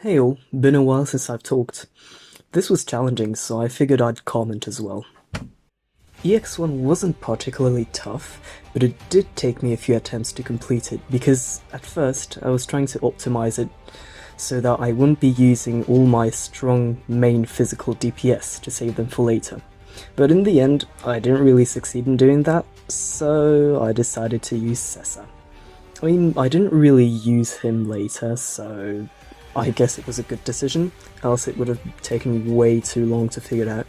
Hey all, been a while since I've talked. This was challenging, so I figured I'd comment as well. EX1 wasn't particularly tough, but it did take me a few attempts to complete it, because at first I was trying to optimize it so that I wouldn't be using all my strong main physical DPS to save them for later. But in the end, I didn't really succeed in doing that, so I decided to use Sessa. I mean, I didn't really use him later, so I guess it was a good decision, else it would have taken way too long to figure it out.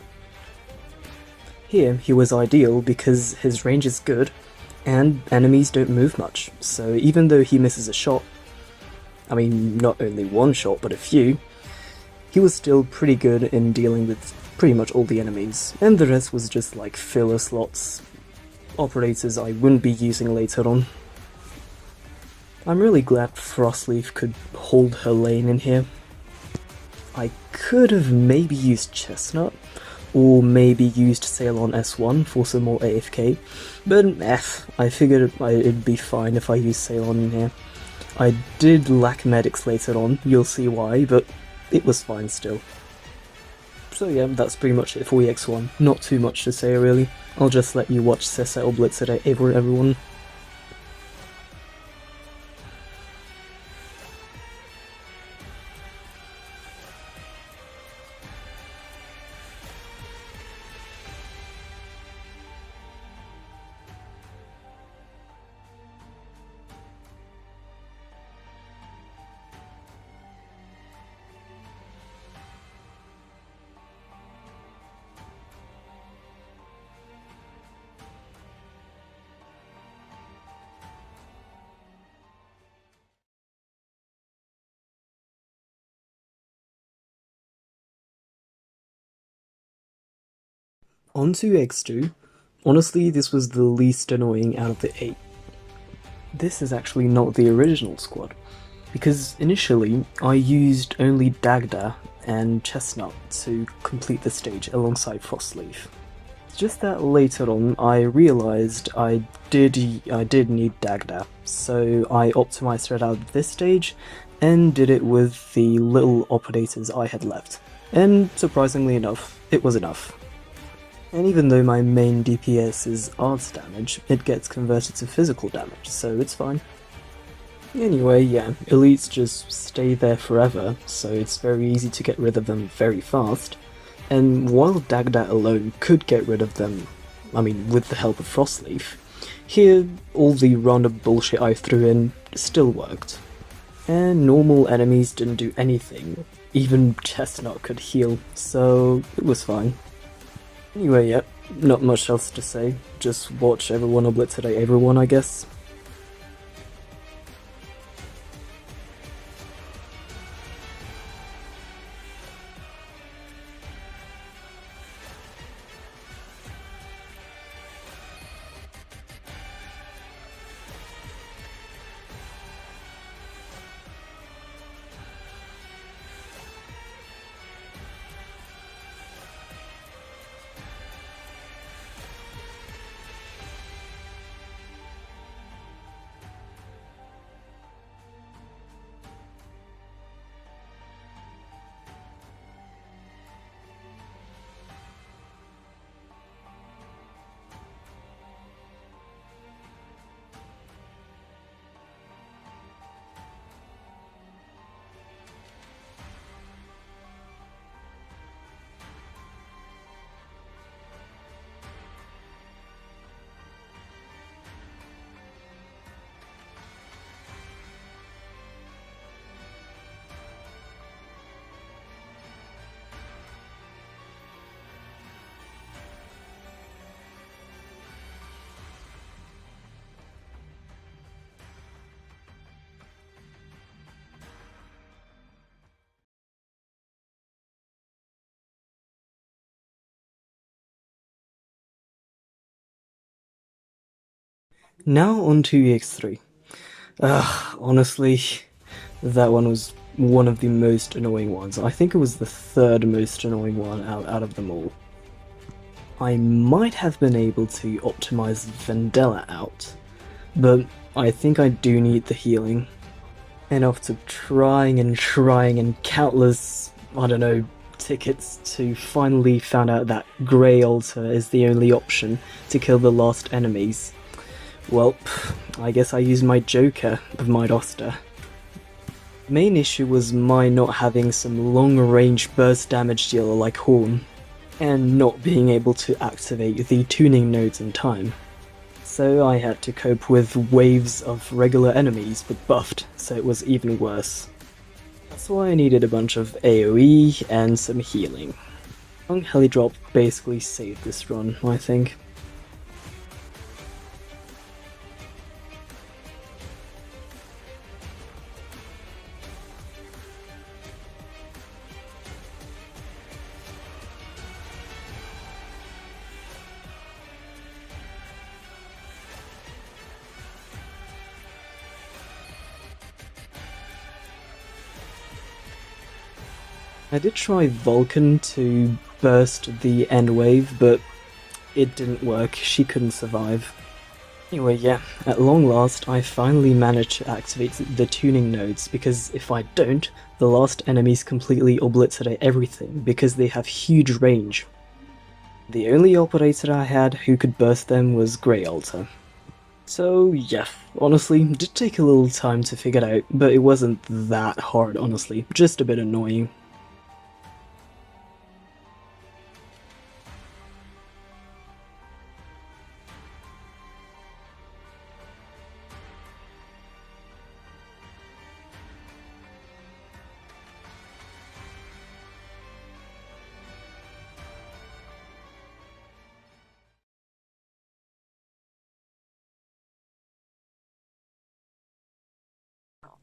Here, he was ideal because his range is good, and enemies don't move much, so even though he misses a shot, I mean, not only one shot, but a few, he was still pretty good in dealing with pretty much all the enemies, and the rest was just like filler slots, operators I wouldn't be using later on. I'm really glad Frostleaf could hold her lane in here. I could have maybe used Chestnut, or maybe used Sail on S1 for some more AFK, but I figured it'd be fine if I used Sail on in here. I did lack medics later on, you'll see why, but it was fine still. So yeah, that's pretty much it for EX1. Not too much to say really. I'll just let you watch Sessa or Blitz it everyone. On to X2. Honestly, this was the least annoying out of the 8. This is actually not the original squad, because initially I used only Dagda and Chestnut to complete the stage alongside Frostleaf. It's just that later on I realised I did need Dagda, so I optimised it out of this stage and did it with the little operators I had left. And surprisingly enough, it was enough. And even though my main DPS is arts damage, it gets converted to physical damage, so it's fine. Anyway, yeah, elites just stay there forever, so it's very easy to get rid of them very fast. And while Dagda alone could get rid of them, I mean with the help of Frostleaf, here all the random bullshit I threw in still worked. And normal enemies didn't do anything, even Chestnut could heal, so it was fine. Anyway, yep, not much else to say, just watch everyone or Blitzerday everyone, I guess. Now on to EX3. Honestly, that one was one of the most annoying ones. I think it was the third most annoying one out of them all. I might have been able to optimize Vendella out, but I think I do need the healing. And after trying and countless, I don't know, tickets to finally found out that Grey Altar is the only option to kill the last enemies, well, I guess I used my Joker of my roster. Main issue was my not having some long-range burst damage dealer like Horn, and not being able to activate the tuning nodes in time. So I had to cope with waves of regular enemies but buffed, so it was even worse. That's why I needed a bunch of AoE and some healing. Long Heli Drop basically saved this run, I think. I did try Vulcan to burst the end wave, but it didn't work, she couldn't survive. Anyway, yeah, at long last I finally managed to activate the tuning nodes, because if I don't, the last enemies completely obliterate everything, because they have huge range. The only operator I had who could burst them was Grey Altar. So yeah, honestly, did take a little time to figure it out, but it wasn't that hard honestly, just a bit annoying.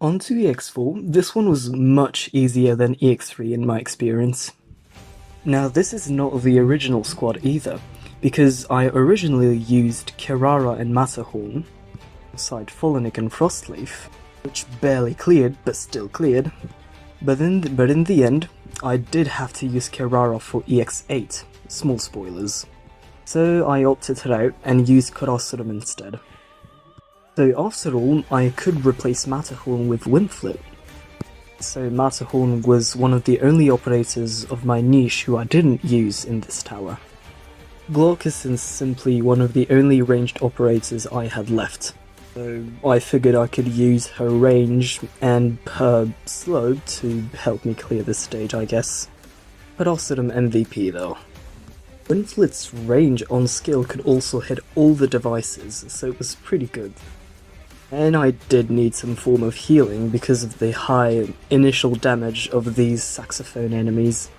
On to EX4, this one was much easier than EX3 in my experience. Now this is not the original squad either, because I originally used Kirara and Matterhorn, aside Folenic and Frostleaf, which barely cleared, but still cleared. But in the end, I did have to use Kirara for EX8, small spoilers. So I opted it out and used Colosseum instead. So after all, I could replace Matterhorn with Windflip. So Matterhorn was one of the only operators of my niche who I didn't use in this tower. Glaucus is simply one of the only ranged operators I had left. So I figured I could use her range and her slow to help me clear this stage, I guess. But also them MVP though. Windflip's range on skill could also hit all the devices, so it was pretty good. And I did need some form of healing because of the high initial damage of these saxophone enemies.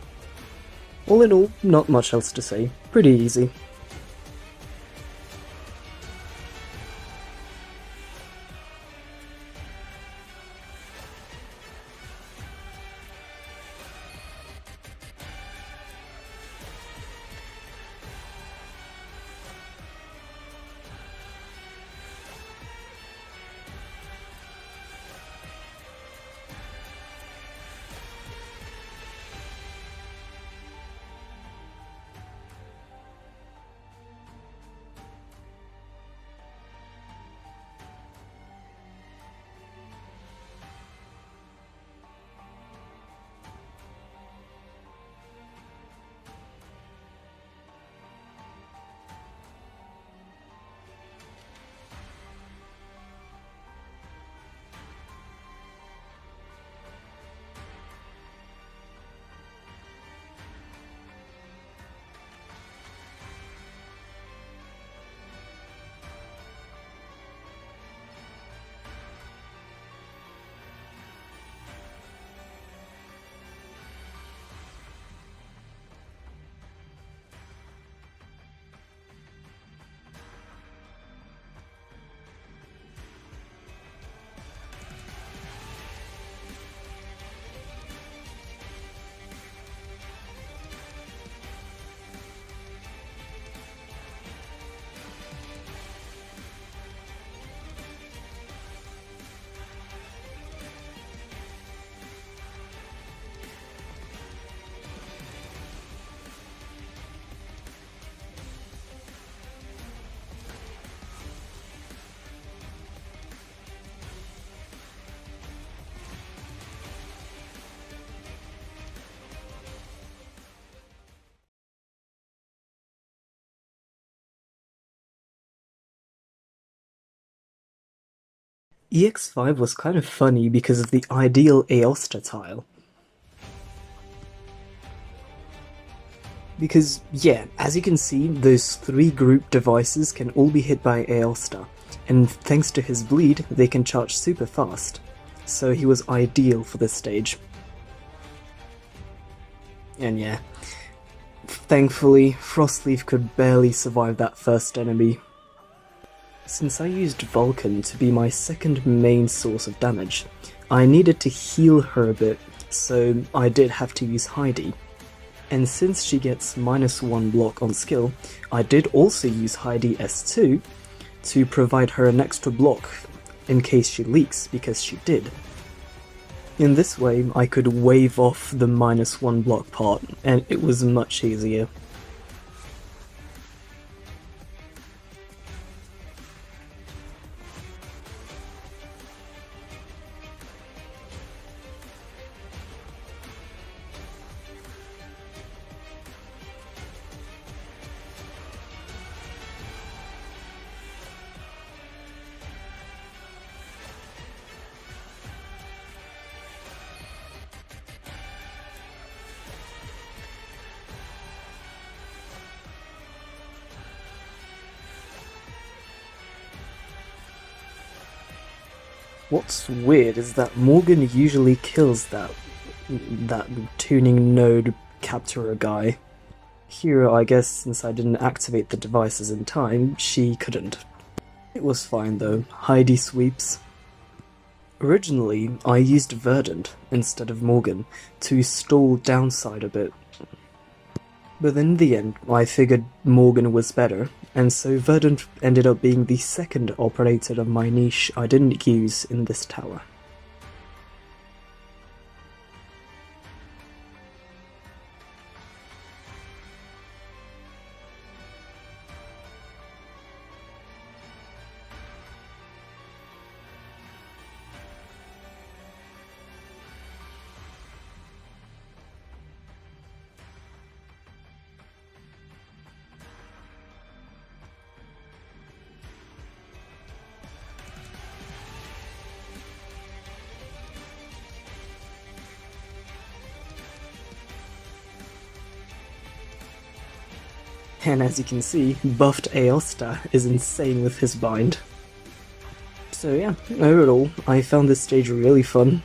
All in all, not much else to say, pretty easy. EX5 was kind of funny because of the ideal Aosta tile. Because, yeah, as you can see, those 3 group devices can all be hit by Aosta, and thanks to his bleed, they can charge super fast. So he was ideal for this stage. And yeah, thankfully, Frostleaf could barely survive that first enemy. Since I used Vulcan to be my second main source of damage, I needed to heal her a bit, so I did have to use Heidi. And since she gets -1 block on skill, I did also use Heidi S2 to provide her an extra block in case she leaks, because she did. In this way, I could wave off the -1 block part, and it was much easier. What's weird is that Morgan usually kills that tuning node capturer guy. Here, I guess since I didn't activate the devices in time, she couldn't. It was fine though, Heidi sweeps. Originally, I used Verdant instead of Morgan to stall downside a bit. But in the end, I figured Morgan was better, and so Verdant ended up being the second operator of my niche I didn't use in this tower. And as you can see, buffed Aosta is insane with his bind. So yeah, overall, I found this stage really fun.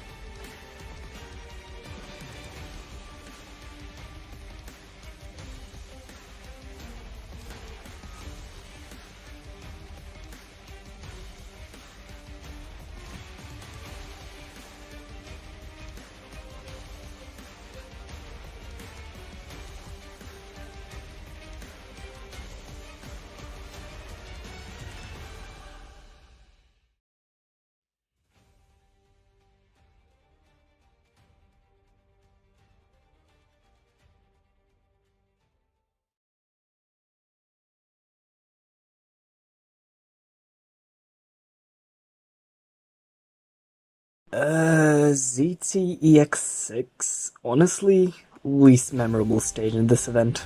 ZT-EX-6, honestly, least memorable stage in this event.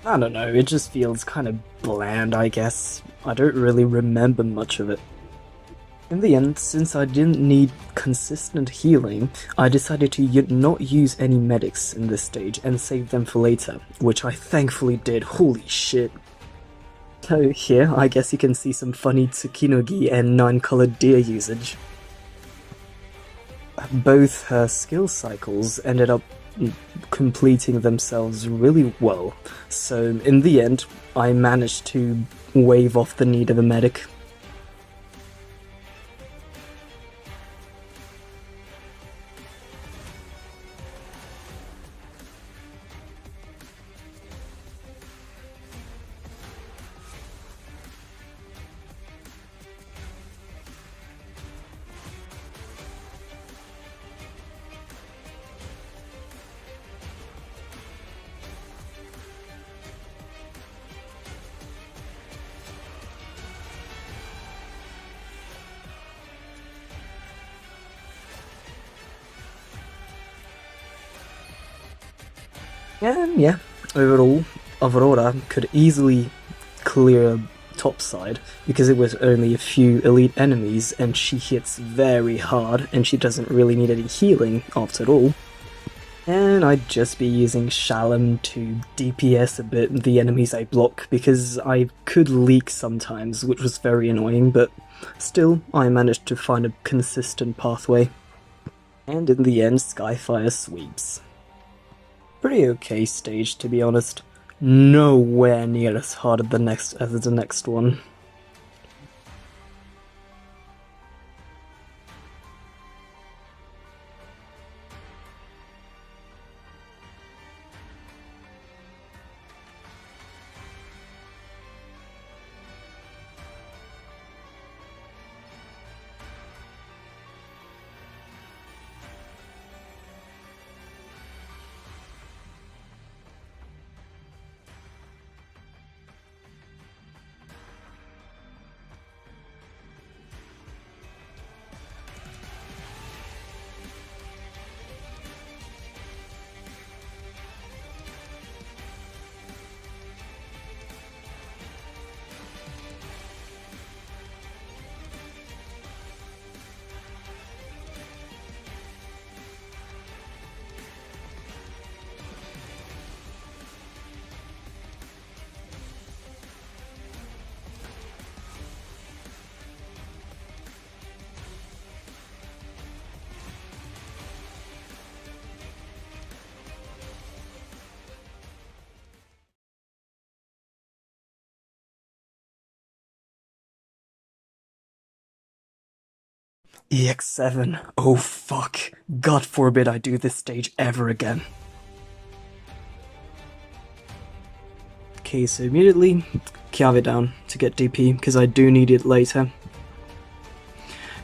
I don't know, it just feels kind of bland, I guess. I don't really remember much of it. In the end, since I didn't need consistent healing, I decided to not use any medics in this stage and save them for later, which I thankfully did. Holy shit. So here, I guess you can see some funny Tsukinogi and 9-colored deer usage. Both her skill cycles ended up completing themselves really well, so in the end, I managed to wave off the need of a medic. And yeah, overall, Aurora could easily clear top side, because it was only a few elite enemies, and she hits very hard, and she doesn't really need any healing after all. And I'd just be using Shalom to DPS a bit the enemies I block, because I could leak sometimes, which was very annoying, but still, I managed to find a consistent pathway. And in the end, Skyfire sweeps. Pretty okay stage, to be honest. Nowhere near as hard as the next one. EX-7. Oh fuck. God forbid I do this stage ever again. Okay, so immediately, Chiave down to get DP, because I do need it later.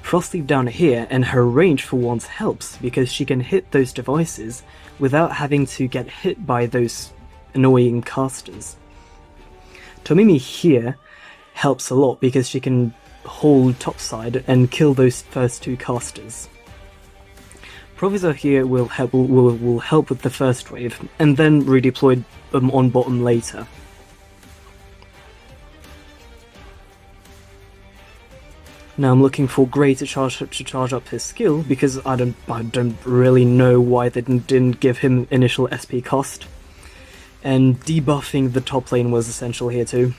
Frostleaf down here, and her range for once helps, because she can hit those devices without having to get hit by those annoying casters. Tomimi here helps a lot, because she can hold topside and kill those first two casters. Provisor here will help with the first wave, and then redeploy on bottom later. Now I'm looking for Grey to charge up his skill, because I don't really know why they didn't give him initial SP cost. And debuffing the top lane was essential here too.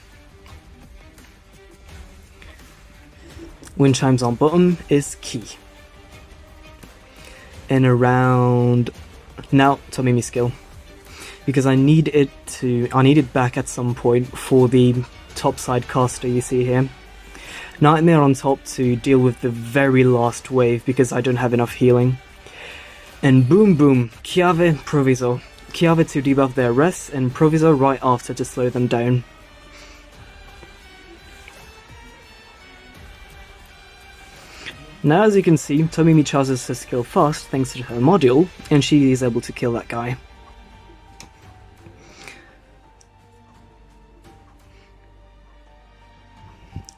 Wind chimes on bottom is key. And around now, Tomimi skill, because I need it back at some point for the topside caster you see here. Nightmare on top to deal with the very last wave because I don't have enough healing. And boom boom, Chiave, Provisor. Chiave to debuff their res, and Provisor right after to slow them down. Now as you can see, Tomimi charges her skill fast thanks to her module, and she is able to kill that guy.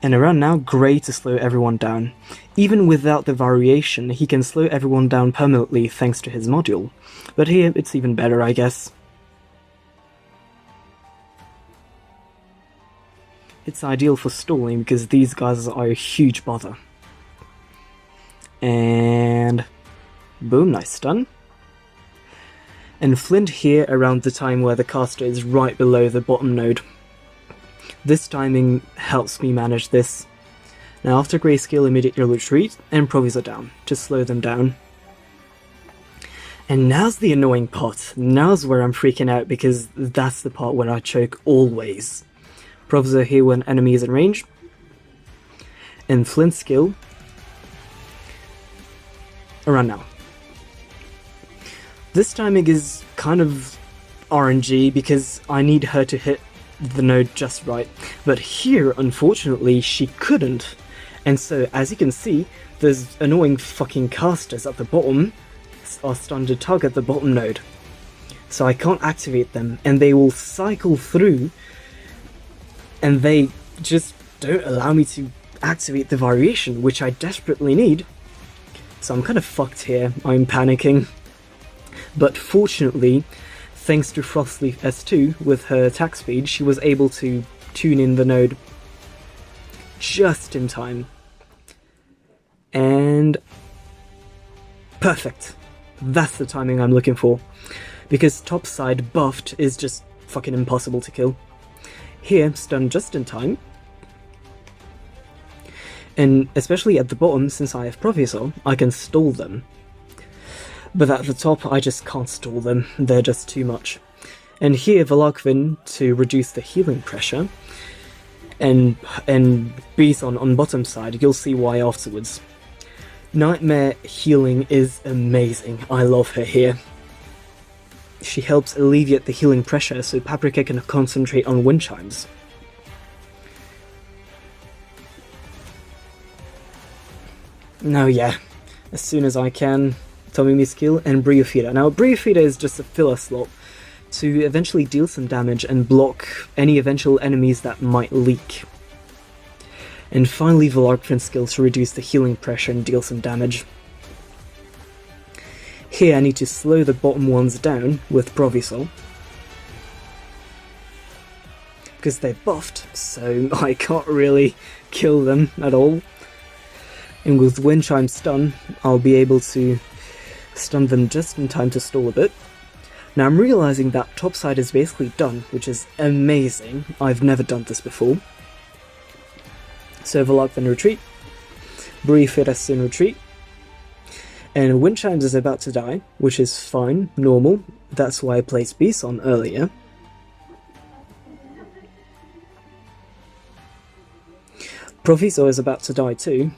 And around now, Grey to slow everyone down. Even without the variation, he can slow everyone down permanently thanks to his module. But here, it's even better, I guess. It's ideal for stalling because these guys are a huge bother. And boom, nice stun. And Flint here around the time where the caster is right below the bottom node. This timing helps me manage this. Now after Grey skill, immediate retreat and Provisor down to slow them down. And now's the annoying part. Now's where I'm freaking out because that's the part where I choke always. Provisor here when enemy is in range. And Flint skill around now. This timing is kind of RNG because I need her to hit the node just right, but here unfortunately she couldn't, and so as you can see there's annoying fucking casters at the bottom are stunned to target the bottom node, so I can't activate them and they will cycle through and they just don't allow me to activate the variation which I desperately need. So I'm kind of fucked here. I'm panicking, but fortunately thanks to Frostleaf S2 with her attack speed, she was able to tune in the node just in time. And perfect. That's the timing I'm looking for. Because topside buffed is just fucking impossible to kill. Here, stunned just in time. And especially at the bottom, since I have Professor, I can stall them. But at the top, I just can't stall them. They're just too much. And here, Velarkvin to reduce the healing pressure. And Beast on bottom side, you'll see why afterwards. Nightmare healing is amazing. I love her here. She helps alleviate the healing pressure so Paprika can concentrate on wind chimes. Now yeah, as soon as I can, Tomimi skill and Brio Feeder. Now Brio Feeder is just a filler slot to eventually deal some damage and block any eventual enemies that might leak. And finally Velarkvin's skill to reduce the healing pressure and deal some damage. Here I need to slow the bottom ones down with Provisol, because they're buffed, so I can't really kill them at all. And with Wind Chime stun, I'll be able to stun them just in time to stall a bit. Now I'm realizing that topside is basically done, which is amazing. I've never done this before. So Velarkvin retreat, Brief in retreat, and Wind Chimes is about to die, which is fine, normal. That's why I placed Beast on earlier. Proviso is about to die too,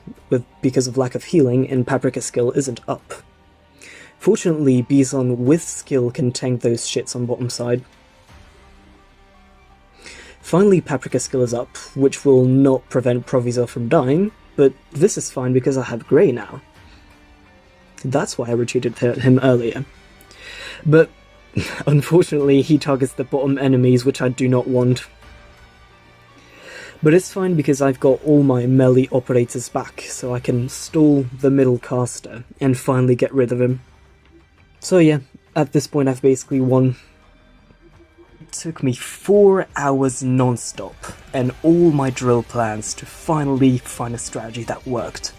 because of lack of healing, and Paprika's skill isn't up. Fortunately, Bison with skill can tank those shits on bottom side. Finally, Paprika's skill is up, which will not prevent Proviso from dying, but this is fine because I have Grey now. That's why I retreated him earlier. But unfortunately, he targets the bottom enemies, which I do not want. But it's fine because I've got all my melee operators back, so I can stall the middle caster and finally get rid of him. So yeah, at this point I've basically won. It took me 4 hours non-stop and all my drill plans to finally find a strategy that worked.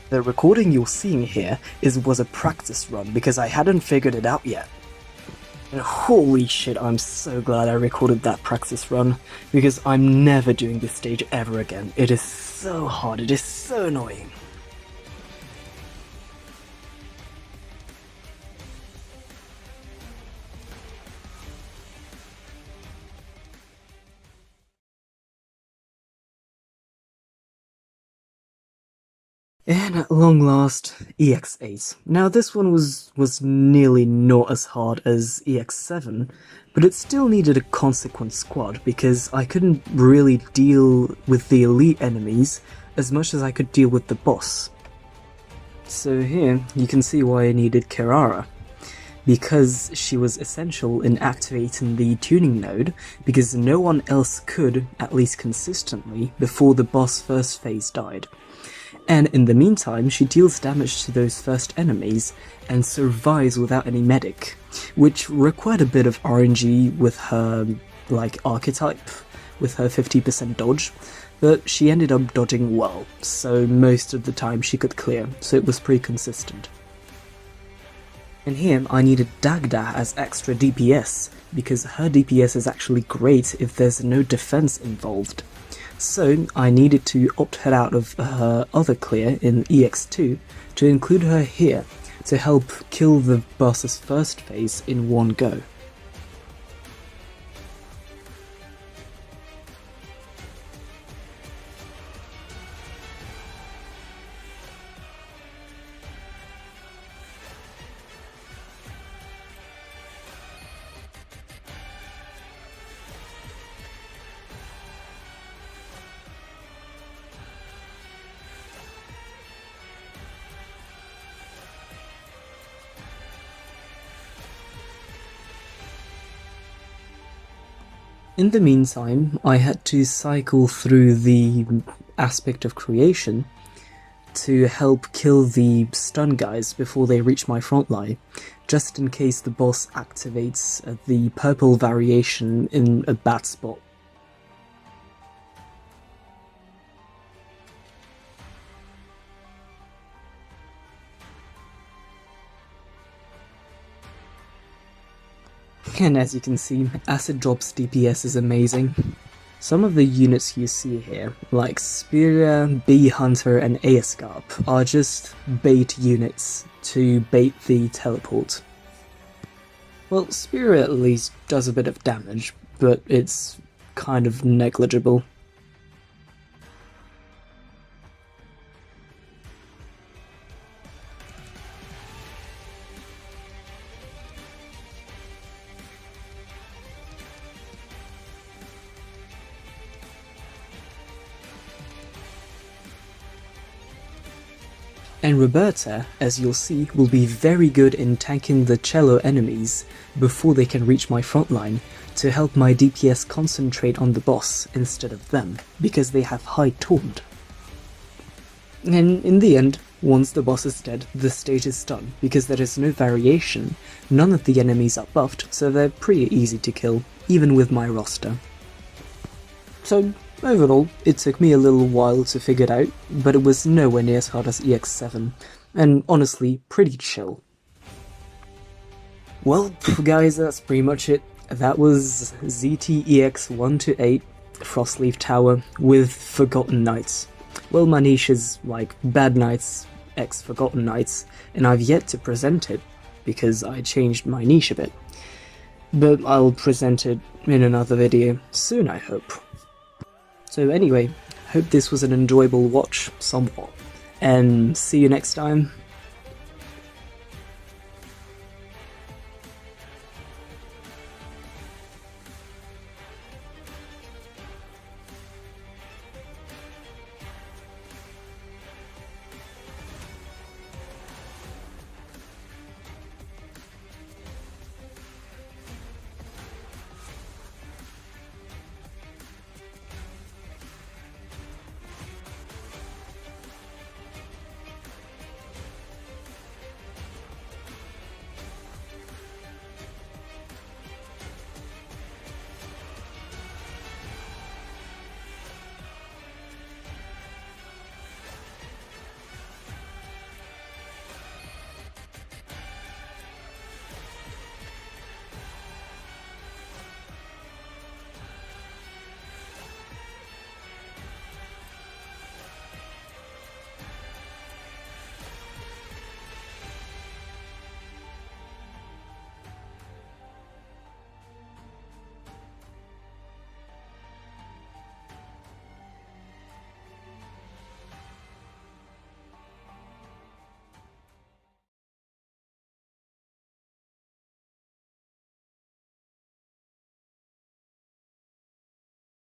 The recording you're seeing here was a practice run because I hadn't figured it out yet. And holy shit, I'm so glad I recorded that practice run, because I'm never doing this stage ever again. It is so hard, it is so annoying. And at long last, EX8. Now this one was nearly not as hard as EX7, but it still needed a consequent squad because I couldn't really deal with the elite enemies as much as I could deal with the boss. So here, you can see why I needed Kirara, because she was essential in activating the tuning node, because no one else could, at least consistently, before the boss first phase died. And in the meantime, she deals damage to those first enemies and survives without any medic, which required a bit of RNG with her, archetype, with her 50% dodge, but she ended up dodging well, so most of the time she could clear, so it was pretty consistent. And here I needed Dagda as extra DPS, because her DPS is actually great if there's no defense involved. So I needed to opt her out of her other clear in EX2 to include her here to help kill the boss's first phase in one go. In the meantime, I had to cycle through the aspect of creation to help kill the stun guys before they reach my front line, just in case the boss activates the purple variation in a bad spot. And as you can see, Acid Drop's DPS is amazing. Some of the units you see here, like Spear, Bee Hunter and Aescarp, are just bait units to bait the teleport. Well, Spear at least does a bit of damage, but it's kind of negligible. And Roberta, as you'll see, will be very good in tanking the cello enemies before they can reach my frontline, to help my DPS concentrate on the boss instead of them, because they have high taunt. And in the end, once the boss is dead, the stage is done, because there is no variation, none of the enemies are buffed, so they're pretty easy to kill, even with my roster. So, overall, it took me a little while to figure it out, but it was nowhere near as hard as EX7, and honestly, pretty chill. Well, guys, that's pretty much it. That was ZT-EX-1 to 8 Frostleaf Tower with Forgottenknights. Well, my niche is like Bad Knights x Forgottenknights, and I've yet to present it, because I changed my niche a bit. But I'll present it in another video soon, I hope. So anyway, hope this was an enjoyable watch, somewhat, and see you next time.